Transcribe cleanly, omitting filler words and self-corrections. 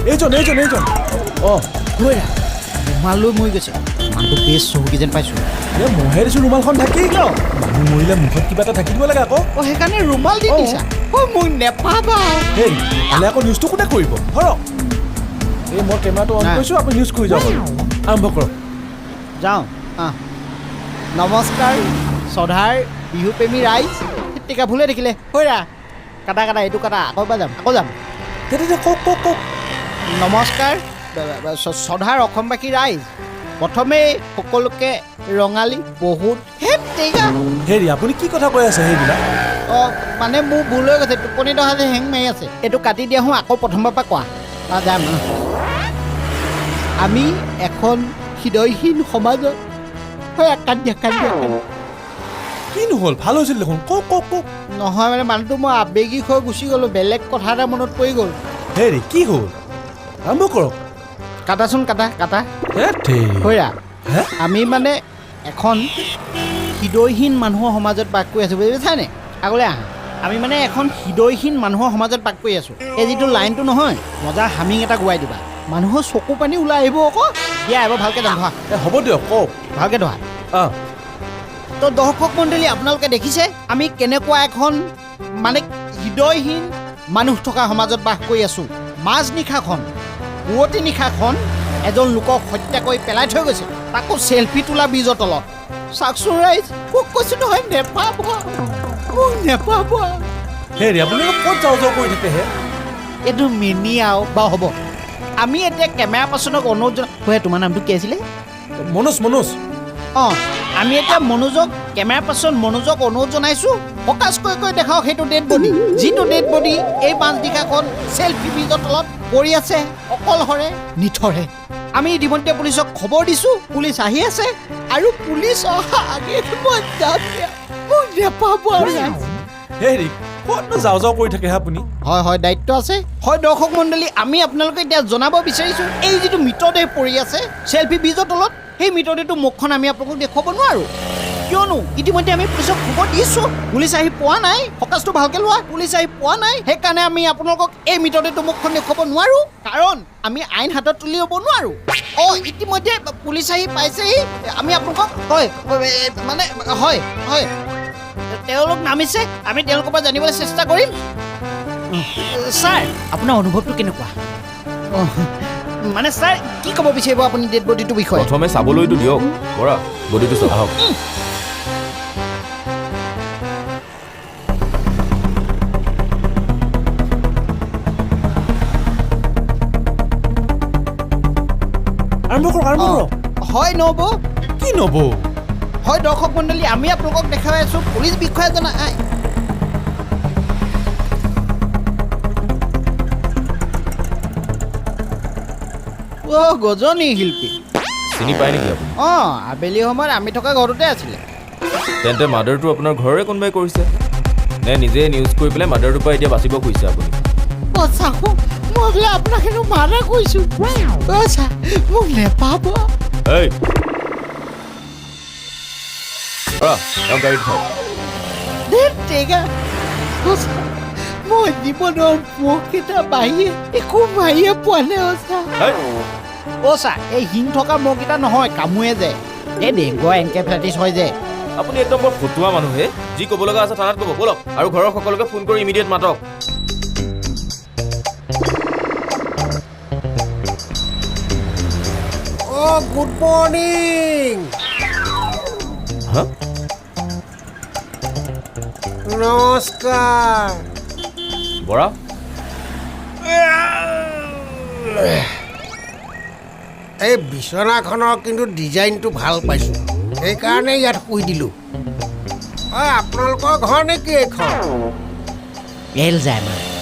এইজন অঁ ৰুমাল লৈ মৰি গৈছে মানুহটো বেছ চহকী যেন পাইছোঁ এই মহে দিছোঁ ৰুমালখন ঢাকি কিয় মানুহ মৰিলে মুখত কিবা এটা ঢাকি দিব লাগে আকৌ অঁ সেইকাৰণে ৰুমাল দি দিছা অঁ মোক নেপাবা হেৰি কালি আকৌ নিউজটো কোনে কৰিব ধৰক এই মই কেমেৰাটো অন কৰিছোঁ আপুনি নিউজ কৰি যাওক আৰম্ভ কৰক যাওঁ নমস্কাৰ শ্ৰদ্ধাৰ বিহুপ্ৰেমী ৰাইজ টিকা ভুলে দেখিলে হৈৰা কাটা এইটো কাটা আকৌ যাম তেতিয়া কওক নমস্কাৰ শ্ৰদ্ধাৰ অসমবাসী ৰাইজ প্ৰথমে সকলোকে ৰঙালী বহুত হেৰি আপুনি কি কথা কৈ আছে সেইবিলাক অঁ মানে মোৰ ভুল হৈ গৈছে টোপনি দহা যে হেং মাৰি আছে এইটো কাটি দিয়া হওঁ আকৌ প্ৰথমবাৰ পৰা কোৱা যাম আমি এখন হৃদয়হীন সমাজত কাট দিয়া কিনো হ'ল ভাল হৈছিল দেখোন কওক নহয় মানে মানুহটো মই আৱেগিক হৈ গুচি গ'লোঁ বেলেগ কথা এটা মনত পৰি গ'ল হেৰি কি হ'ল আৰম্ভ কৰক কাটাচোন কাটা হৈৰা আমি মানে এখন হৃদয়হীন মানুহৰ সমাজত বাস কৰি আছোঁ বুজি পাইছানে আগলৈ আহা আমি মানে এখন হৃদয়হীন মানুহৰ সমাজত বাস কৰি আছোঁ এই যিটো লাইনটো নহয় মজা হামিং এটা গোৱাই দিবা মানুহৰ চকু পানী ওলাই আহিব আকৌ দিয়া এবাৰ ভালকৈ ধৰা হ'ব দিয়ক কওক ভালকৈ ধৰা তো দৰ্শক মণ্ডলী আপোনালোকে দেখিছে আমি কেনেকুৱা এখন মানে হৃদয়হীন মানুহ থকা সমাজত বাস কৰি আছোঁ মাজনিশাখন পুৱতি নিশাখন এজন লোকক হত্যা কৰি পেলাই থৈ গৈছে তাকো চেল্ফি তোলা ব্ৰিজৰ তলত চাওকচোন ৰাইজ মোক কৈছোঁ নহয় নেপাব হেৰি আপুনি ক'ত যাওঁ কৰি থাকেহে এইটো মিনি আৰু বা হ'ব আমি এতিয়া কেমেৰা পাৰ্চনক অনুৰোধ জনাই তোমাৰ নামটো কি আছিলে মনোজ অঁ আমি এতিয়া কেমেৰা পাৰ্চন মনোজক অনুৰোধ জনাইছোঁ ফ'কাছ কৰি দেখাওক সেইটো ডেড বডি যিটো ডেড বডি এই মাজনিশাখন চেল্ফি ব্ৰিজৰ তলত পৰি আছে অকলশৰে নিথৰে আমি ইতিমধ্যে পুলিচক খবৰ দিছোঁ পুলিচ আহি আছে আৰু পুলিচ অহা আগে মই যাম মোক নেপাব আৰু হেৰি ক'তনো যাওঁ কৰি থাকে আপুনি হয় দায়িত্ব আছে হয় দৰ্শক মণ্ডলী আমি আপোনালোকে এতিয়া জনাব বিচাৰিছোঁ এই যিটো মৃতদেহ পৰি আছে চেল্ফি ব্ৰিজৰ তলত সেই মৃতদেহটো মুখখন আমি আপোনালোকক দেখুৱাব নোৱাৰোঁ কিয়নো ইতিমধ্যে আমি পুলিচক খবৰ দিছোঁ পুলিচ আহি পোৱা নাই ফ'কাছটো ভালকৈ লোৱা পুলিচ আহি পোৱা নাই সেইকাৰণে আমি আপোনালোকক এই মৃতদেহটো মুখখন দেখুৱাব নোৱাৰোঁ কাৰণ আমি আইন হাতত তুলি ল'ব নোৱাৰোঁ ইতিমধ্যে পুলিচ আহি পাইছেহি আমি আপোনালোকক হয় তেওঁলোক নামিছে আমি তেওঁলোকৰ পৰা জানিবলৈ চেষ্টা কৰিম ছাৰ আপোনাৰ অনুভৱটো কেনেকুৱা মানে ছাৰ কি ক'ব বিচাৰিব আপুনি ডেড বডিটোৰ বিষয়ে প্ৰথমে চাবলৈতো দিয়ক বৰা বডিটো চাওক আৰম্ভ কৰক হয় নব কি নব হয় দৰ্শক মণ্ডলী আমি আপোনালোকক দেখাই আছোঁ পুলিচ বিষয়া এজন গজনী শিল্পী চিনি পায় নেকি আপুনি আবেলি সময়ত আমি থকা ঘৰতে আছিলে তেন্তে মাৰ্ডাৰটো আপোনাৰ ঘৰৰে কোনোবাই কৰিছে নে নিজে নিউজ কৰি পেলাই মাৰ্ডাৰটোৰ পৰা এতিয়া বাচিব খুজিছে আপুনি মই বোলে আপোনাক কিন্তু মাৰ্ডাৰ কৰিছোঁ মোক নেপাব এই গাড়ীত থওক মই জীৱনৰ মুখকেইটা বাহিৰে একো মাৰিয়ে পোৱা নাই এই শিং থকা মুখকেইটা নহয় কামোৱে যে এই ডেংগুৰ এনকেফেলাইটিছ হয় যে আপুনি একদম বৰ ফটুৱা মানুহে যি ক'ব লগা আছে থানাত ক'ব ব'লক আৰু ঘৰৰ সকলোকে ফোন কৰি ইমিডিয়েট মাতক গুড মৰ্ণিং নমস্কাৰ বৰা এই বিচনাখনৰ কিন্তু ডিজাইনটো ভাল পাইছোঁ সেইকাৰণে ইয়াত শুই দিলোঁ আপোনালোকৰ ঘৰ নেকি এইখন এল যায়